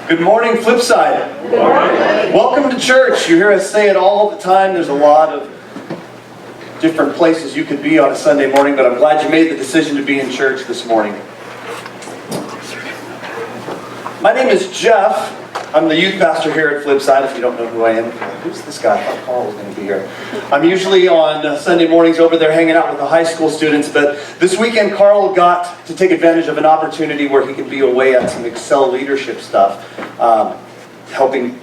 Good morning, Flipside. Good morning. Welcome to church. You hear us say it all the time. There's a lot of different places you could be on a Sunday morning, but I'm glad you made the decision to be in church this morning. My name is Jeff. I'm the youth pastor here at Flipside. If you don't know who I am, who's this guy? I thought Carl was going to be here. I'm usually on Sunday mornings over there hanging out with the high school students, but this weekend Carl got to take advantage of an opportunity where he could be away at some Excel leadership stuff, helping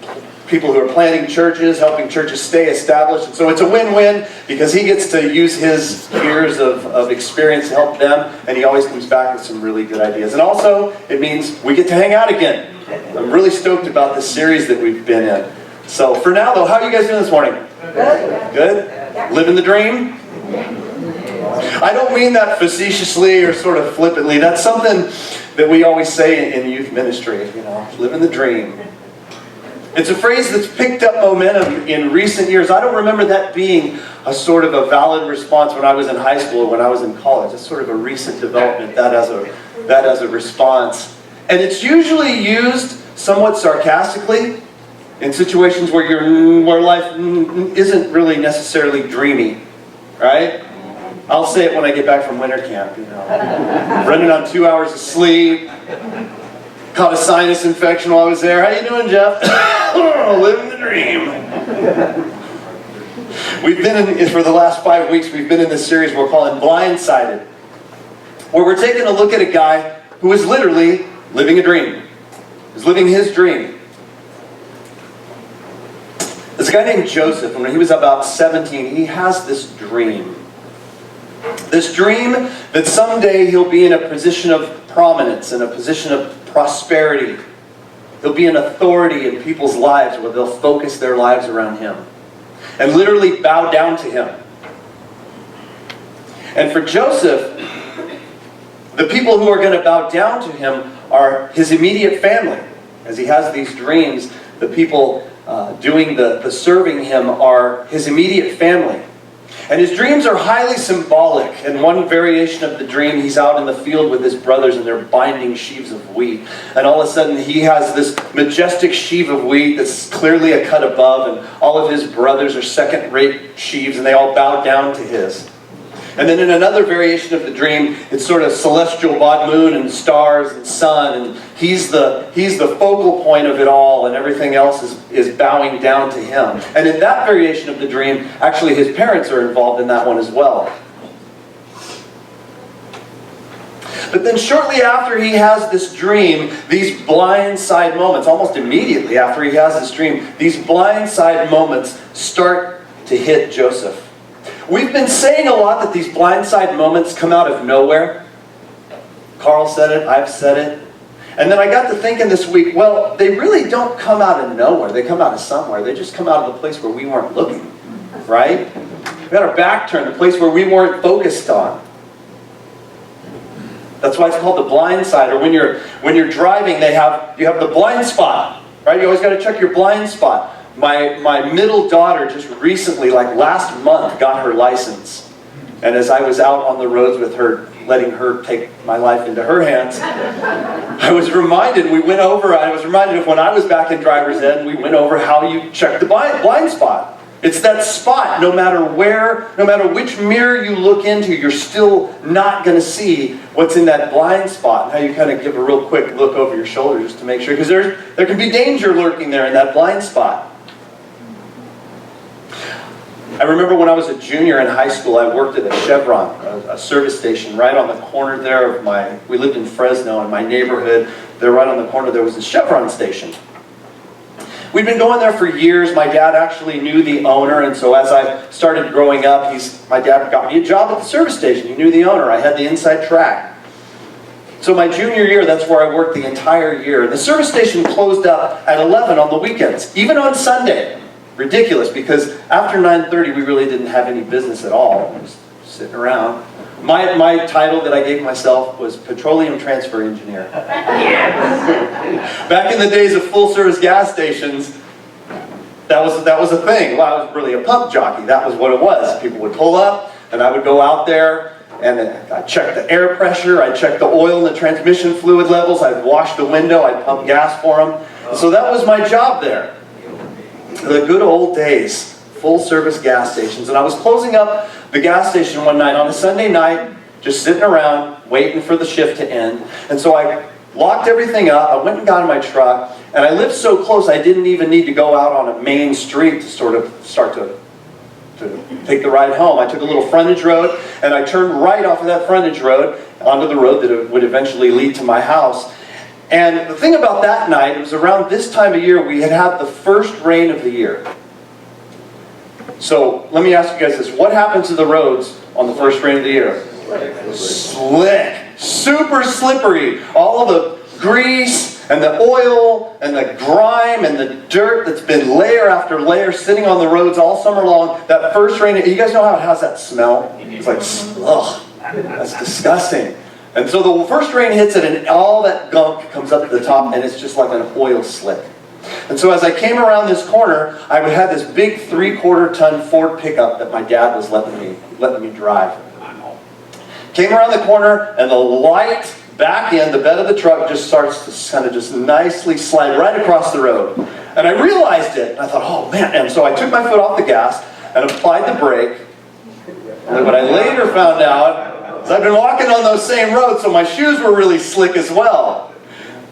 people who are planting churches, helping churches stay established. And so it's a win-win because he gets to use his years of experience to help them, and he always comes back with some really good ideas. And also, it means we get to hang out again. I'm really stoked about this series that we've been in. So for now, though, how are you guys doing this morning? Good. Good? Living the dream? I don't mean that facetiously or sort of flippantly. That's something that we always say in youth ministry, living the dream. It's a phrase that's picked up momentum in recent years. I don't remember that being a sort of a valid response when I was in high school or when I was in college. It's sort of a recent development, that as a response. And it's usually used somewhat sarcastically in situations where life isn't really necessarily dreamy, right? I'll say it when I get back from winter camp, running on 2 hours of sleep, caught a sinus infection while I was there. How you doing, Jeff? Living the dream. For the last 5 weeks, we've been in this series we're calling Blindsided, where we're taking a look at a guy who is literally living a dream. He's living his dream. There's a guy named Joseph, and when he was about 17, he has this dream. This dream that someday he'll be in a position of prominence, in a position of prosperity. He'll be an authority in people's lives where they'll focus their lives around him and literally bow down to him. And for Joseph, the people who are going to bow down to him are his immediate family. As he has these dreams, the people doing the serving him are his immediate family. And his dreams are highly symbolic. And one variation of the dream, he's out in the field with his brothers and they're binding sheaves of wheat. And all of a sudden he has this majestic sheaf of wheat that's clearly a cut above, and all of his brothers are second-rate sheaves and they all bow down to his. And then in another variation of the dream, it's sort of celestial moon and stars and sun, and he's the focal point of it all, and everything else is bowing down to him. And in that variation of the dream, actually his parents are involved in that one as well. But then shortly after he has this dream, these blindside moments, almost immediately after he has this dream, these blindside moments start to hit Joseph. We've been saying a lot that these blindside moments come out of nowhere. Carl said it, I've said it. And then I got to thinking this week, well, they really don't come out of nowhere. They come out of somewhere. They just come out of the place where we weren't looking, right? We got our back turned, the place where we weren't focused on. That's why it's called the blind side. Or when you're driving, you have the blind spot, right? You always got to check your blind spot. My middle daughter just recently, like last month, got her license. And as I was out on the roads with her, letting her take my life into her hands, I was reminded of when I was back in driver's ed, and we went over how you check the blind spot. It's that spot, no matter which mirror you look into, you're still not going to see what's in that blind spot. And how you kind of give a real quick look over your shoulder just to make sure, because there can be danger lurking there in that blind spot. I remember when I was a junior in high school, I worked at a Chevron, a service station right on the corner there of we lived in Fresno, in my neighborhood. There right on the corner there was a Chevron station. We'd been going there for years. My dad actually knew the owner, and so as I started growing up, my dad got me a job at the service station. He knew the owner. I had the inside track. So my junior year, that's where I worked the entire year. The service station closed up at 11 on the weekends, even on Sunday. Ridiculous, because after 9:30 we really didn't have any business at all. Just sitting around. My title that I gave myself was Petroleum Transfer Engineer. Back in the days of full service gas stations, that was a thing. Well, I was really a pump jockey. That was what it was. People would pull up and I would go out there and I'd check the air pressure, I'd check the oil and the transmission fluid levels, I'd wash the window, I'd pump gas for them. So that was my job there. The good old days, full service gas stations. And I was closing up the gas station one night on a Sunday night, just sitting around, waiting for the shift to end. And so I locked everything up, I went and got in my truck, and I lived so close I didn't even need to go out on a main street to sort of start to take the ride home. I took a little frontage road, and I turned right off of that frontage road onto the road that would eventually lead to my house. And the thing about that night, it was around this time of year, we had had the first rain of the year. So let me ask you guys this, what happens to the roads on the first rain of the year? Slick, super slippery. All of the grease and the oil and the grime and the dirt that's been layer after layer sitting on the roads all summer long. That first rain, you guys know how it has that smell? It's like, ugh, that's disgusting. And so the first rain hits it and all that gunk comes up to the top and it's just like an oil slick. And so as I came around this corner, I had this big 3/4-ton Ford pickup that my dad was letting me drive. Came around the corner and the light back end, the bed of the truck just starts to kind of just nicely slide right across the road. And I realized it. And I thought, oh man. And so I took my foot off the gas and applied the brake. And what I later found out is I've been walking on those same roads, so my shoes were really slick as well.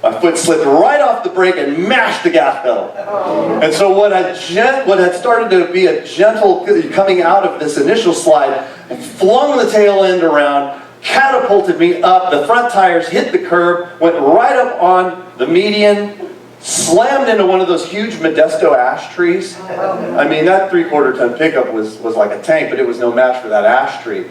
My foot slipped right off the brake and mashed the gas pedal. And so what had started to be a gentle coming out of this initial slide flung the tail end around, catapulted me up, the front tires hit the curb, went right up on the median, slammed into one of those huge Modesto ash trees. I mean, that 3/4-ton pickup was like a tank, but it was no match for that ash tree.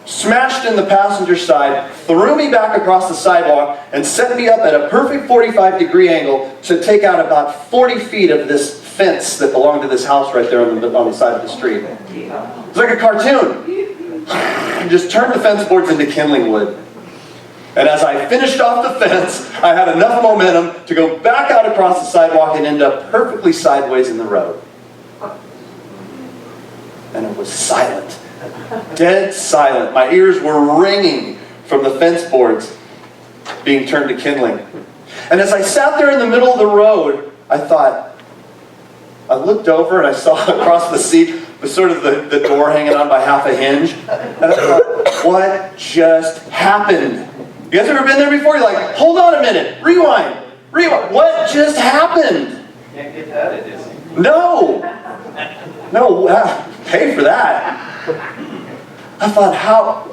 Smashed in the passenger side, threw me back across the sidewalk, and set me up at a perfect 45-degree angle to take out about 40 feet of this fence that belonged to this house right there on the side of the street. It was like a cartoon. Just turned the fence boards into kindling wood. And as I finished off the fence, I had enough momentum to go back out across the sidewalk and end up perfectly sideways in the road. And it was silent. Dead silent. My ears were ringing from the fence boards being turned to kindling. And as I sat there in the middle of the road, I looked over and I saw across the seat was sort of the door hanging on by half a hinge. And I thought, what just happened? You guys ever been there before? You're like, hold on a minute, rewind. What just happened? Can't get that at Disney. No, pay for that. I thought,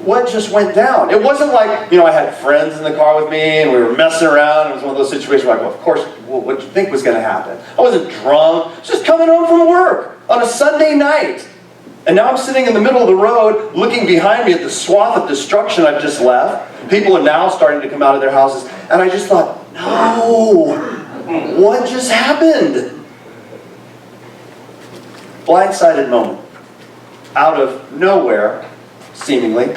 what just went down? It wasn't like, I had friends in the car with me and we were messing around. It was one of those situations where of course, what did you think was going to happen? I wasn't drunk. I was just coming home from work on a Sunday night. And now I'm sitting in the middle of the road looking behind me at the swath of destruction I've just left. People are now starting to come out of their houses. And I just thought, no, what just happened? Blindsided moment. Out of nowhere, seemingly.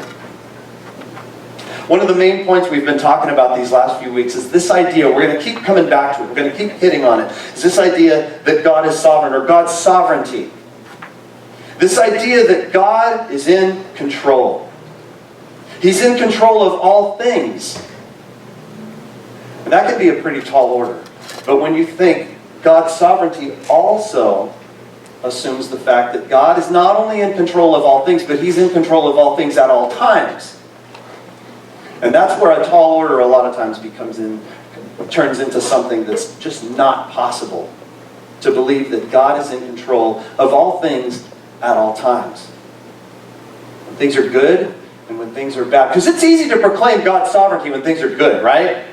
One of the main points we've been talking about these last few weeks is this idea, we're going to keep coming back to it, we're going to keep hitting on it, is this idea that God is sovereign, or God's sovereignty. This idea that God is in control. He's in control of all things. And that can be a pretty tall order. But when you think God's sovereignty also assumes the fact that God is not only in control of all things, but He's in control of all things at all times. And that's where a tall order a lot of times turns into something that's just not possible. To believe that God is in control of all things at all times. When things are good and when things are bad. Because it's easy to proclaim God's sovereignty when things are good, right?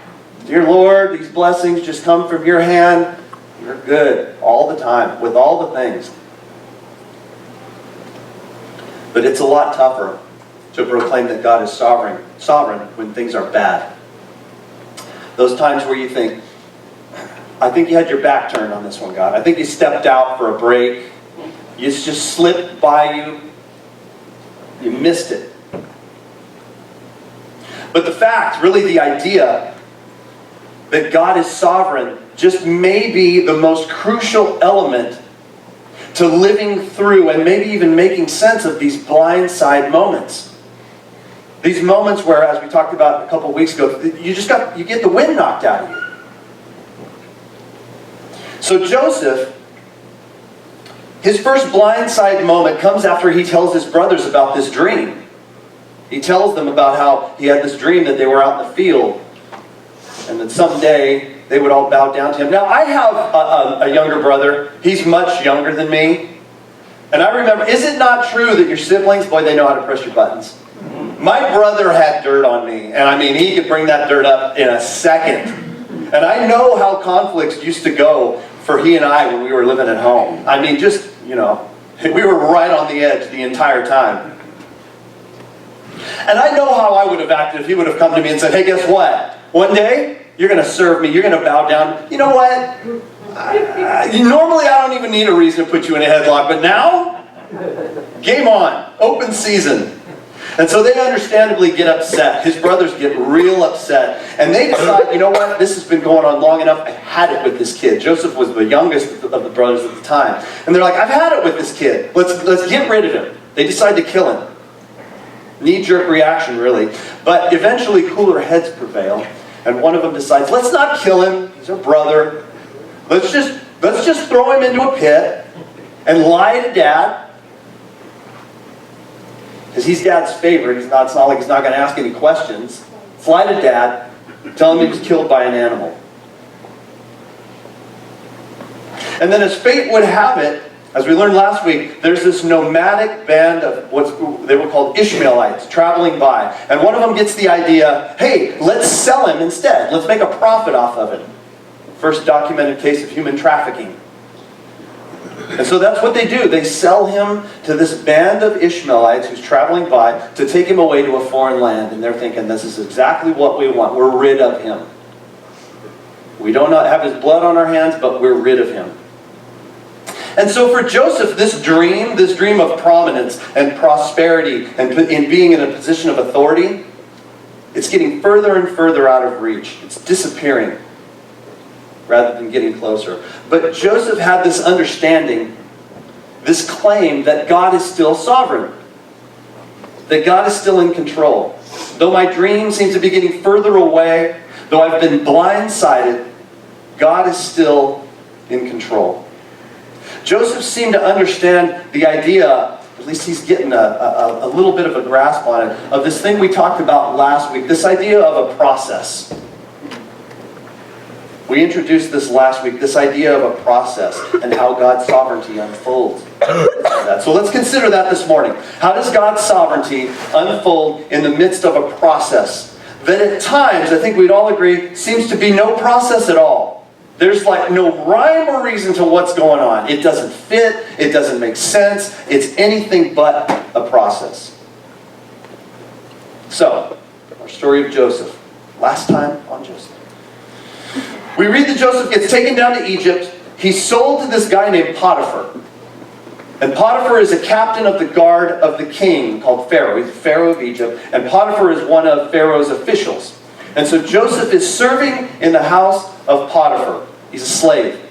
Dear Lord, these blessings just come from your hand. You're good all the time with all the things. But it's a lot tougher to proclaim that God is sovereign when things are bad. Those times where you think, I think you had your back turned on this one, God. I think you stepped out for a break. It's just slipped by you. You missed it. But the fact, really the idea, that God is sovereign just may be the most crucial element to living through and maybe even making sense of these blindside moments. These moments where, as we talked about a couple weeks ago, you get the wind knocked out of you. So Joseph, his first blindside moment comes after he tells his brothers about this dream. He tells them about how he had this dream that they were out in the field and that someday they would all bow down to him. Now, I have a younger brother. He's much younger than me. And I remember, is it not true that your siblings, boy, they know how to press your buttons. My brother had dirt on me. And I mean, he could bring that dirt up in a second. And I know how conflicts used to go for he and I when we were living at home. I mean, just, you know, we were right on the edge the entire time. And I know how I would have acted if he would have come to me and said, hey, guess what? One day, you're going to serve me. You're going to bow down. You know what? Normally, I don't even need a reason to put you in a headlock. But now, game on. Open season. And so they understandably get upset. His brothers get real upset. And they decide, you know what? This has been going on long enough. I've had it with this kid. Joseph was the youngest of the brothers at the time. And they're like, I've had it with this kid. Let's get rid of him. They decide to kill him. Knee-jerk reaction, really. But eventually cooler heads prevail. And one of them decides, let's not kill him. He's our brother. Let's just throw him into a pit and lie to Dad. Because he's Dad's favorite. It's not like he's not going to ask any questions. Let's lie to Dad. Tell him he was killed by an animal. And then as fate would have it, as we learned last week, there's this nomadic band of what they were called Ishmaelites traveling by. And one of them gets the idea, hey, let's sell him instead. Let's make a profit off of it. First documented case of human trafficking. And so that's what they do. They sell him to this band of Ishmaelites who's traveling by to take him away to a foreign land. And they're thinking, this is exactly what we want. We're rid of him. We don't have his blood on our hands, but we're rid of him. And so for Joseph, this dream of prominence and prosperity and in being in a position of authority, it's getting further and further out of reach. It's disappearing rather than getting closer. But Joseph had this understanding, this claim that God is still sovereign, that God is still in control. Though my dream seems to be getting further away, though I've been blindsided, God is still in control. Joseph seemed to understand the idea, at least he's getting a little bit of a grasp on it, of this thing we talked about last week, this idea of a process. We introduced this last week, this idea of a process and how God's sovereignty unfolds. So let's consider that this morning. How does God's sovereignty unfold in the midst of a process that at times, I think we'd all agree, seems to be no process at all? There's like no rhyme or reason to what's going on. It doesn't fit. It doesn't make sense. It's anything but a process. So, our story of Joseph. Last time on Joseph. We read that Joseph gets taken down to Egypt. He's sold to this guy named Potiphar. And Potiphar is a captain of the guard of the king called Pharaoh. He's the Pharaoh of Egypt. And Potiphar is one of Pharaoh's officials. And so Joseph is serving in the house of Potiphar. He's a slave.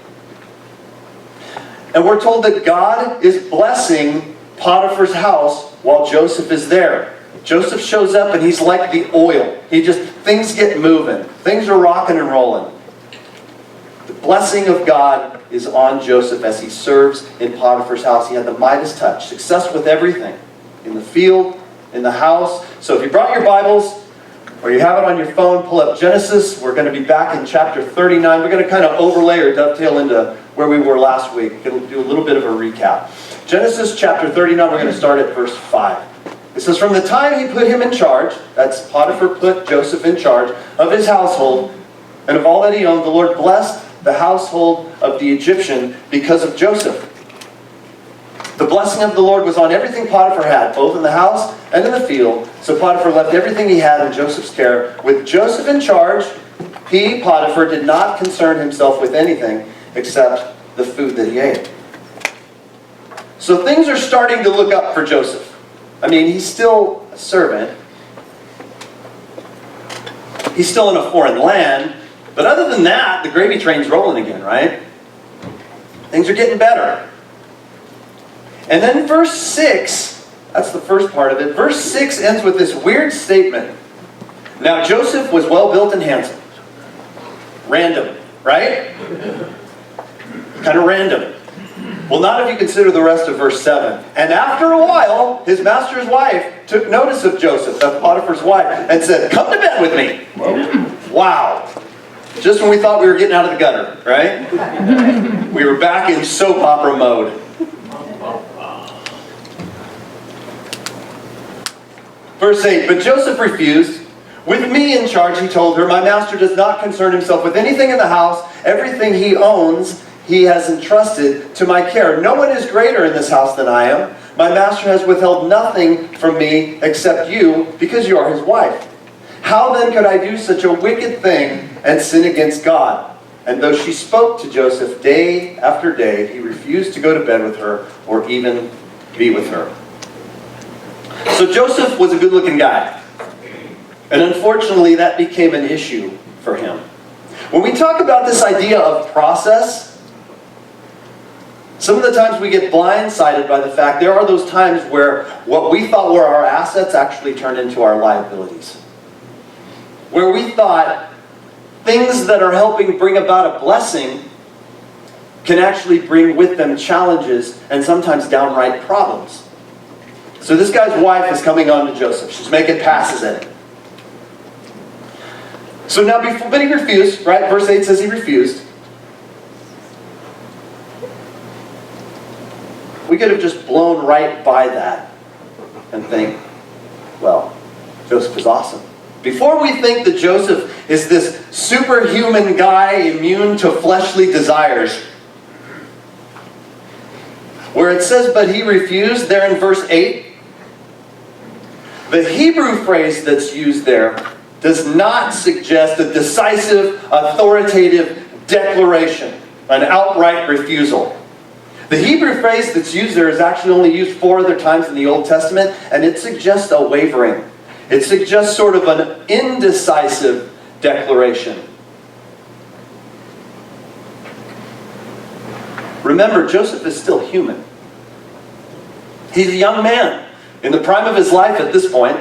And we're told that God is blessing Potiphar's house while Joseph is there. Joseph shows up and he's like the oil. Things get moving. Things are rocking and rolling. The blessing of God is on Joseph as he serves in Potiphar's house. He had the Midas touch. Success with everything. In the field, in the house. So if you brought your Bibles, or you have it on your phone, pull up Genesis. We're going to be back in chapter 39. We're going to kind of overlay or dovetail into where we were last week. We'll do a little bit of a recap. Genesis chapter 39, we're going to start at verse 5. It says, from the time he put him in charge, that's Potiphar put Joseph in charge of his household and of all that he owned, the Lord blessed the household of the Egyptian because of Joseph. The blessing of the Lord was on everything Potiphar had, both in the house and in the field. So Potiphar left everything he had in Joseph's care. With Joseph in charge, he, Potiphar, did not concern himself with anything except the food that he ate. So things are starting to look up for Joseph. I mean, he's still a servant. He's still in a foreign land. But other than that, the gravy train's rolling again, right? Things are getting better. And then verse 6, that's the first part of it. Verse 6 ends with this weird statement. Now Joseph was well built and handsome. Random, right? Kind of random. Well, not if you consider the rest of verse 7. And after a while, his master's wife took notice of Joseph, that's Potiphar's wife, and said, "Come to bed with me." Wow. Just when we thought we were getting out of the gutter, right? We were back in soap opera mode. Verse 8, but Joseph refused. With me in charge, he told her, my master does not concern himself with anything in the house. Everything he owns, he has entrusted to my care. No one is greater in this house than I am. My master has withheld nothing from me except you, because you are his wife. How then could I do such a wicked thing and sin against God? And though she spoke to Joseph day after day, he refused to go to bed with her or even be with her. So Joseph was a good-looking guy. And unfortunately, that became an issue for him. When we talk about this idea of process, some of the times we get blindsided by the fact there are those times where what we thought were our assets actually turned into our liabilities. Where we thought things that are helping bring about a blessing can actually bring with them challenges and sometimes downright problems. So this guy's wife is coming on to Joseph. She's making passes at him. So now, but he refused, right? Verse 8 says he refused. We could have just blown right by that and think, well, Joseph is awesome. Before we think that Joseph is this superhuman guy immune to fleshly desires, where it says, but he refused, there in verse 8, the Hebrew phrase that's used there does not suggest a decisive, authoritative declaration, an outright refusal. The Hebrew phrase that's used there is actually only used 4 other times in the Old Testament, and it suggests a wavering. It suggests sort of an indecisive declaration. Remember, Joseph is still human. He's a young man in the prime of his life at this point.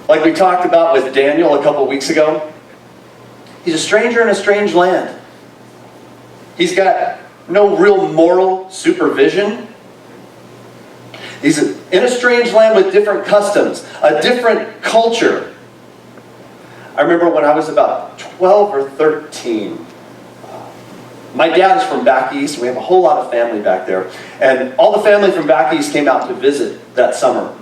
Like we talked about with Daniel a couple weeks ago. He's a stranger in a strange land. He's got no real moral supervision. He's in a strange land with different customs, a different culture. I remember when I was about 12 or 13, my dad is from back east. We have a whole lot of family back there. And all the family from back east came out to visit that summer.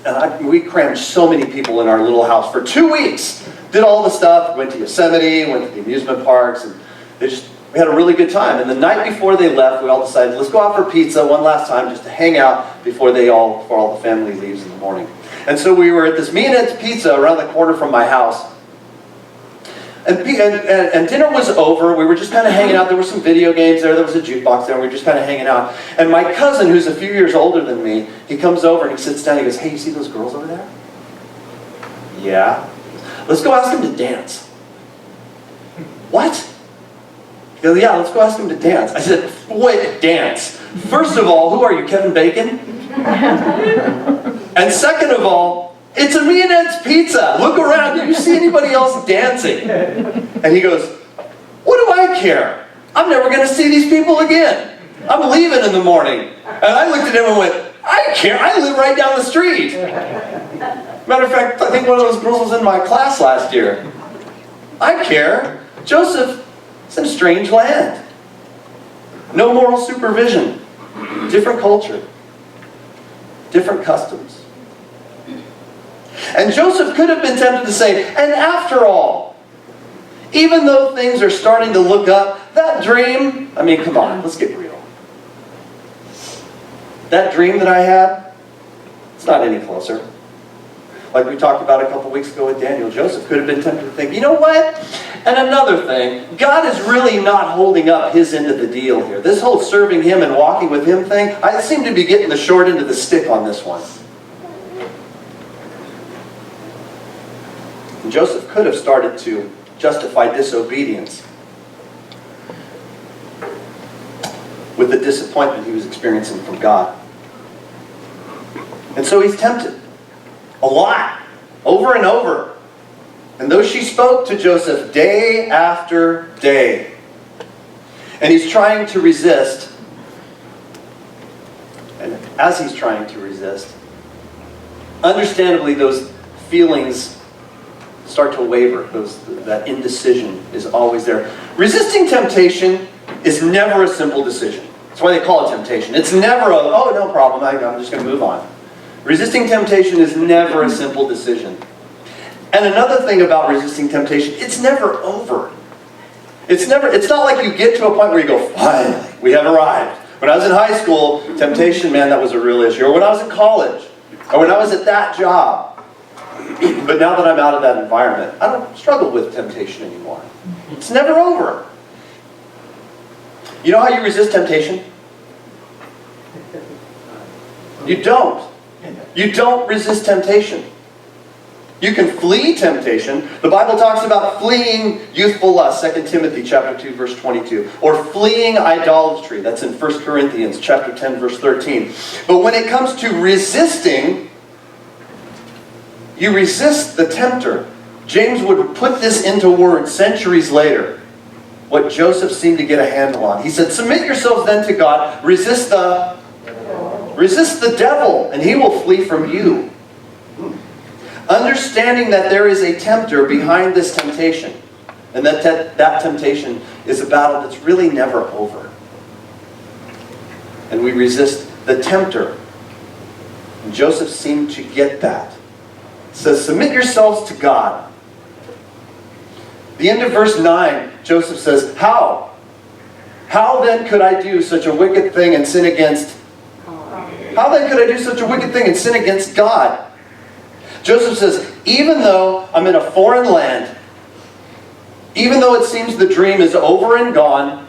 And we crammed so many people in our little house for 2 weeks. Did all the stuff, went to Yosemite, went to the amusement parks, and we had a really good time. And the night before they left, we all decided, let's go out for pizza one last time just to hang out before all the family leaves in the morning. And so we were at this Me and Ed's Pizza around the corner from my house. And dinner was over. We were just kind of hanging out. There were some video games there. There was a jukebox there. And we were just kind of hanging out. And my cousin, who's a few years older than me, he comes over and he sits down and he goes, hey, you see those girls over there? Yeah. Let's go ask them to dance. What? He goes, yeah, let's go ask them to dance. I said, wait, dance? First of all, who are you, Kevin Bacon? And second of all, it's a Me and Ed's Pizza. Look around. Do you see anybody else dancing? And he goes, what do I care? I'm never going to see these people again. I'm leaving in the morning. And I looked at him and went, I care. I live right down the street. Matter of fact, I think one of those girls was in my class last year. I care. Joseph is in a strange land. No moral supervision. Different culture. Different customs. And Joseph could have been tempted to say, and after all, even though things are starting to look up, that dream, I mean, come on, let's get real. That dream that I had, it's not any closer. Like we talked about a couple weeks ago with Daniel, Joseph could have been tempted to think, you know what? And another thing, God is really not holding up his end of the deal here. This whole serving him and walking with him thing, I seem to be getting the short end of the stick on this one. And Joseph could have started to justify disobedience with the disappointment he was experiencing from God. And so he's tempted. A lot. Over and over. And though she spoke to Joseph day after day, And he's trying to resist. And as he's trying to resist, understandably those feelings start to waver. That indecision is always there. Resisting temptation is never a simple decision. That's why they call it temptation. It's never a, oh, no problem, I'm just going to move on. Resisting temptation is never a simple decision. And another thing about resisting temptation, it's never over. It's not like you get to a point where you go, finally, we have arrived. When I was in high school, temptation, man, that was a real issue. Or when I was in college, or when I was at that job. But now that I'm out of that environment, I don't struggle with temptation anymore. It's never over. You know how you resist temptation? You don't. You don't resist temptation. You can flee temptation. The Bible talks about fleeing youthful lust, 2 Timothy chapter 2, verse 22. Or fleeing idolatry. That's in 1 Corinthians chapter 10, verse 13. But when it comes to resisting, you resist the tempter. James would put this into words centuries later. What Joseph seemed to get a handle on. He said, submit yourselves then to God. Resist the devil, and he will flee from you. Understanding that there is a tempter behind this temptation, and that temptation is a battle that's really never over. And we resist the tempter. And Joseph seemed to get that. It says, submit yourselves to God. The end of verse 9, Joseph says, how? How then could I do such a wicked thing and sin against? How then could I do such a wicked thing and sin against God? Joseph says, even though I'm in a foreign land, even though it seems the dream is over and gone,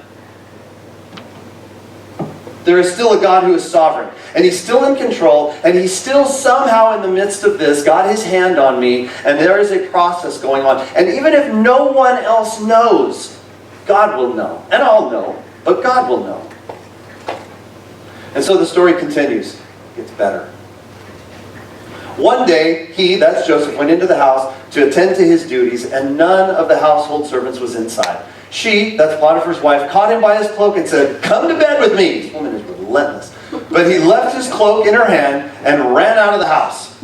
there is still a God who is sovereign. And He's still in control, and He's still somehow in the midst of this got His hand on me, and there is a process going on. And even if no one else knows, God will know. And I'll know, but God will know. And so the story continues. It gets better. One day, he, that's Joseph, went into the house to attend to his duties, and none of the household servants was inside. She, that's Potiphar's wife, caught him by his cloak and said, come to bed with me. This woman is relentless. But he left his cloak in her hand and ran out of the house.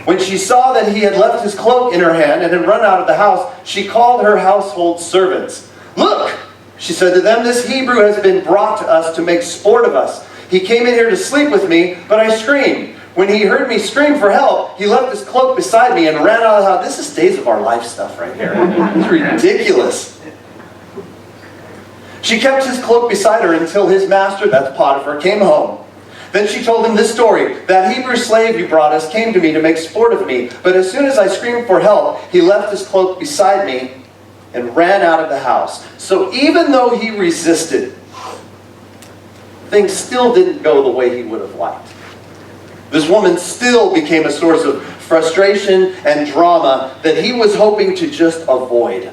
When she saw that he had left his cloak in her hand and had run out of the house, she called her household servants. Look, she said to them, this Hebrew has been brought to us to make sport of us. He came in here to sleep with me, but I screamed. When he heard me scream for help, he left his cloak beside me and ran out of the house. This is days of our life stuff right here. It's ridiculous. She kept his cloak beside her until his master, that's Potiphar, came home. Then she told him this story. That Hebrew slave you brought us came to me to make sport of me. But as soon as I screamed for help, he left his cloak beside me and ran out of the house. So even though he resisted, things still didn't go the way he would have liked. This woman still became a source of frustration and drama that he was hoping to just avoid.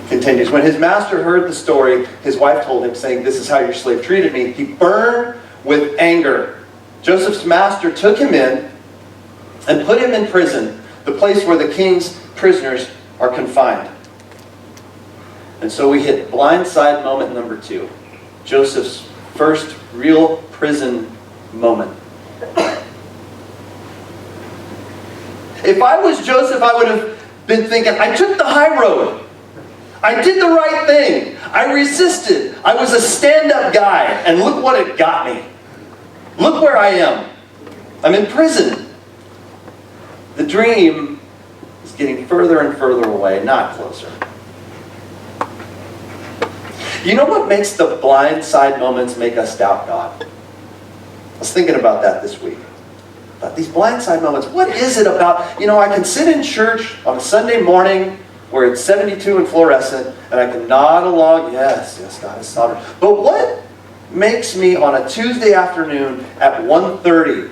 Continues. When his master heard the story, his wife told him, saying, this is how your slave treated me. He burned with anger. Joseph's master took him in and put him in prison, the place where the king's prisoners are confined. And so we hit blindside moment number 2. Joseph's first real prison moment. If I was Joseph, I would have been thinking, I took the high road. I did the right thing. I resisted. I was a stand-up guy. And look what it got me. Look where I am. I'm in prison. The dream is getting further and further away, not closer. You know what makes the blindside moments make us doubt God? I was thinking about that this week. About these blindside moments. What is it about, I can sit in church on a Sunday morning where it's 72 and fluorescent, and I can nod along, yes, God is sovereign. But what makes me on a Tuesday afternoon at 1:30,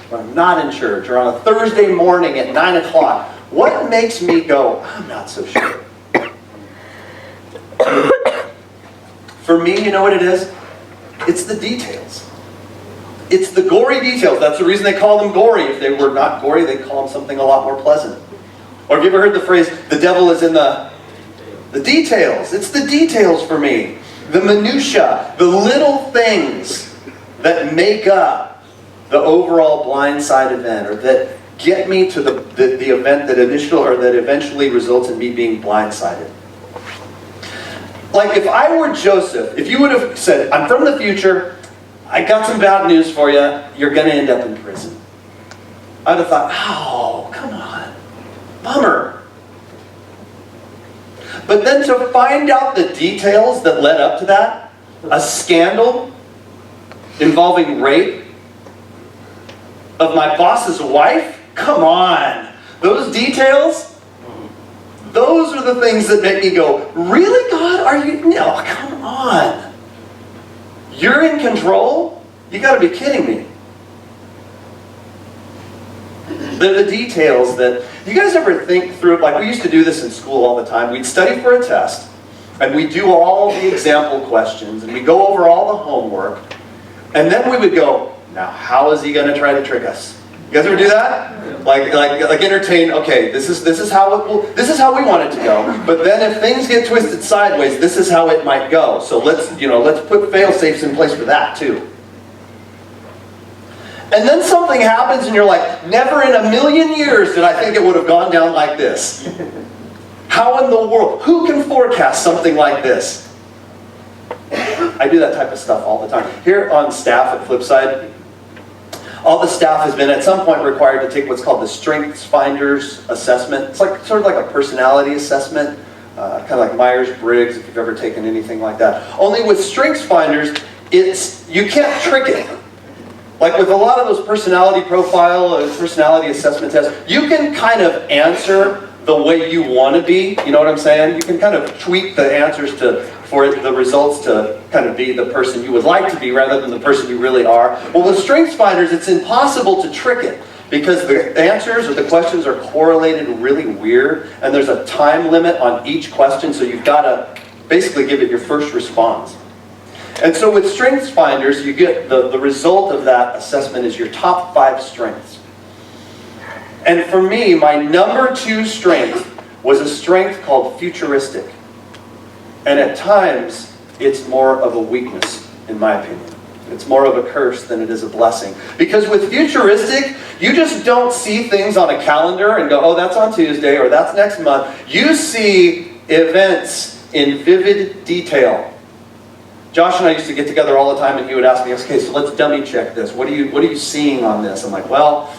when I'm not in church, or on a Thursday morning at 9 o'clock, what makes me go, I'm not so sure? For me, you know what it is? It's the details. It's the gory details. That's the reason they call them gory. If they were not gory, they'd call them something a lot more pleasant. Or have you ever heard the phrase, the devil is in the details? It's the details for me. The minutia, the little things that make up the overall blindside event, or that get me to the event that eventually results in me being blindsided. Like if I were Joseph, if you would have said, I'm from the future, I got some bad news for you, you're going to end up in prison. I'd have thought, oh, come on. Bummer. But then to find out the details that led up to that, a scandal involving rape of my boss's wife, come on. Those details, those are the things that make me go, really, God? Are you? No, come on. You're in control? You got to be kidding me. They're the details that, you guys ever think through, like we used to do this in school all the time. We'd study for a test, and we'd do all the example questions, and we'd go over all the homework, and then we would go, now how is he going to try to trick us? You guys ever do that? Like entertain, okay, this is how we want it to go, but then if things get twisted sideways, this is how it might go. So let's put fail-safes in place for that too. And then something happens and you're like, never in a million years did I think it would have gone down like this. How in the world? Who can forecast something like this? I do that type of stuff all the time. Here on staff at Flipside, all the staff has been at some point required to take what's called the Strengths Finders assessment. It's like sort of like a personality assessment, kind of like Myers-Briggs, if you've ever taken anything like that. Only with Strengths Finders, you can't trick it. Like with a lot of those personality assessment tests, you can kind of answer the way you want to be. You know what I'm saying? You can kind of tweak the answers for the results to kind of be the person you would like to be rather than the person you really are. Well, with Strengths Finders, it's impossible to trick it because the answers or the questions are correlated really weird, and there's a time limit on each question, so you've got to basically give it your first response. And so with Strengths Finders, you get the result of that assessment is your top 5 strengths. And for me, my number 2 strength was a strength called futuristic. And at times, it's more of a weakness, in my opinion. It's more of a curse than it is a blessing. Because with futuristic, you just don't see things on a calendar and go, oh, that's on Tuesday, or that's next month. You see events in vivid detail. Josh and I used to get together all the time, and he would ask me, okay, so let's dummy check this. What are you seeing on this? I'm like, well,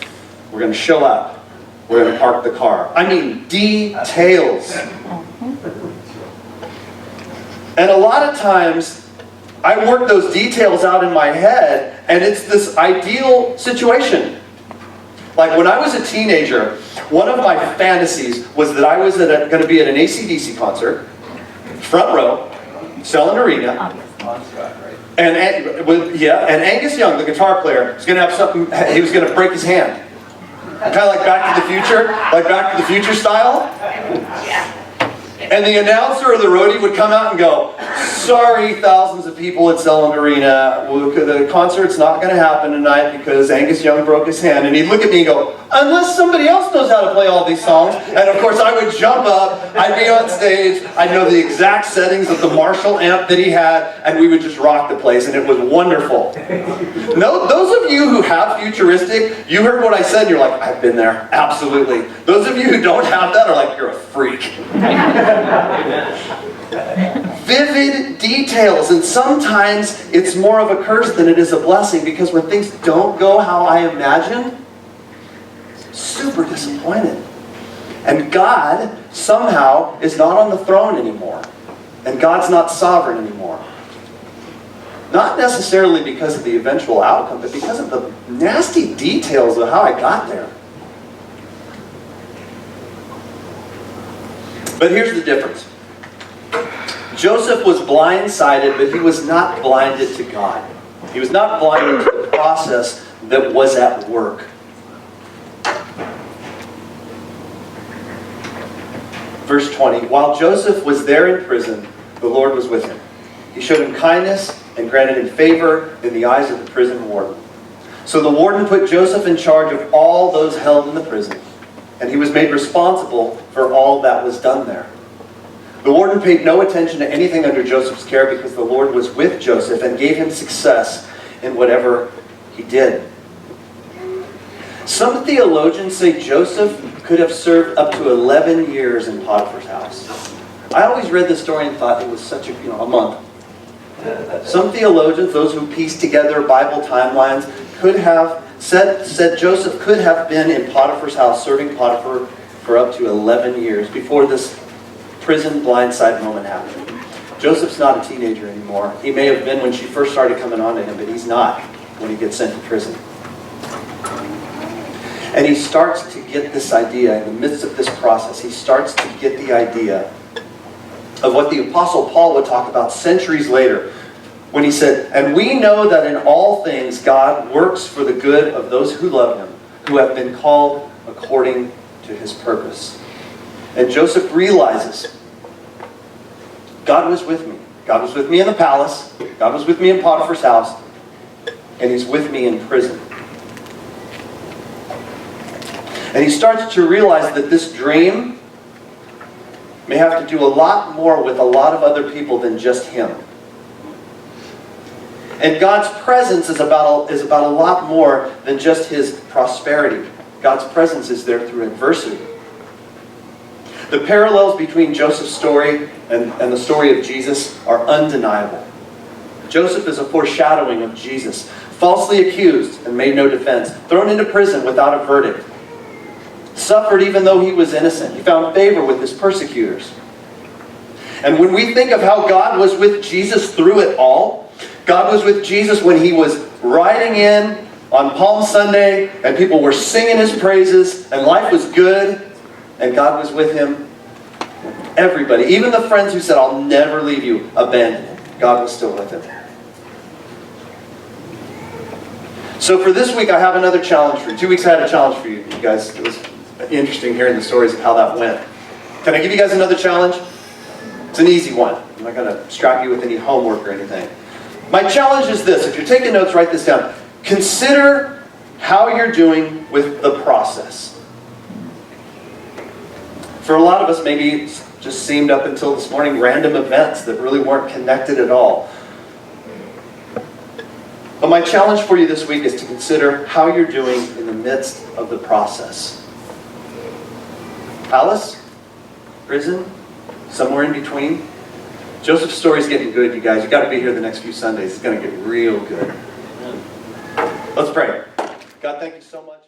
we're going to show up. We're going to park the car. I mean, details. And a lot of times, I work those details out in my head, and it's this ideal situation. Like when I was a teenager, one of my fantasies was that I was going to be at an AC/DC concert, front row, Selland Arena. And Angus Young, the guitar player, was going to have something. He was going to break his hand, kind of like Back to the Future style. And the announcer or the roadie would come out and go, sorry, thousands of people at Selland Arena, the concert's not going to happen tonight because Angus Young broke his hand. And he'd look at me and go, unless somebody else knows how to play all these songs. And of course I would jump up, I'd be on stage, I'd know the exact settings of the Marshall amp that he had, and we would just rock the place, and it was wonderful. No, those of you who have futuristic, you heard what I said, and you're like, I've been there, absolutely. Those of you who don't have that are like, you're a freak. Vivid details, and sometimes it's more of a curse than it is a blessing, because when things don't go how I imagine, super disappointed. And God somehow is not on the throne anymore. And God's not sovereign anymore. Not necessarily because of the eventual outcome, but because of the nasty details of how I got there. But here's the difference. Joseph was blindsided, but he was not blinded to God. He was not blinded to the process that was at work. Verse 20, while Joseph was there in prison, the Lord was with him. He showed him kindness and granted him favor in the eyes of the prison warden. So the warden put Joseph in charge of all those held in the prison. and he was made responsible for all that was done there. The warden paid no attention to anything under Joseph's care because the Lord was with Joseph and gave him success in whatever he did. Some theologians say Joseph could have served up to 11 years in Potiphar's house. I always read this story and thought it was such a month. Some theologians, those who piece together Bible timelines, could have said Joseph could have been in Potiphar's house serving Potiphar for up to 11 years before this prison blindside moment happened. Joseph's not a teenager anymore. He may have been when she first started coming on to him, but he's not when he gets sent to prison. And he starts to get this idea, in the midst of this process, he starts to get the idea of what the Apostle Paul would talk about centuries later, when he said, "And we know that in all things God works for the good of those who love him, who have been called according to his purpose." And Joseph realizes, God was with me. God was with me in the palace. God was with me in Potiphar's house. And he's with me in prison. And he starts to realize that this dream may have to do a lot more with a lot of other people than just him. And God's presence is about a lot more than just his prosperity. God's presence is there through adversity. The parallels between Joseph's story and the story of Jesus are undeniable. Joseph is a foreshadowing of Jesus, falsely accused and made no defense, thrown into prison without a verdict, suffered even though he was innocent. He found favor with his persecutors. And when we think of how God was with Jesus through it all, God was with Jesus when he was riding in on Palm Sunday and people were singing his praises and life was good, and God was with him. Everybody, even the friends who said, "I'll never leave you," abandoned him. God was still with him. So for this week, I have another challenge for you. 2 weeks I had a challenge for you guys. It was interesting hearing the stories of how that went. Can I give you guys another challenge? It's an easy one. I'm not going to strap you with any homework or anything. My challenge is this. If you're taking notes, write this down. Consider how you're doing with the process. For a lot of us, maybe it just seemed up until this morning random events that really weren't connected at all. But my challenge for you this week is to consider how you're doing in the midst of the process. Palace? Prison? Somewhere in between? Joseph's story's getting good, you guys. You've got to be here the next few Sundays. It's going to get real good. Let's pray. God, thank you so much.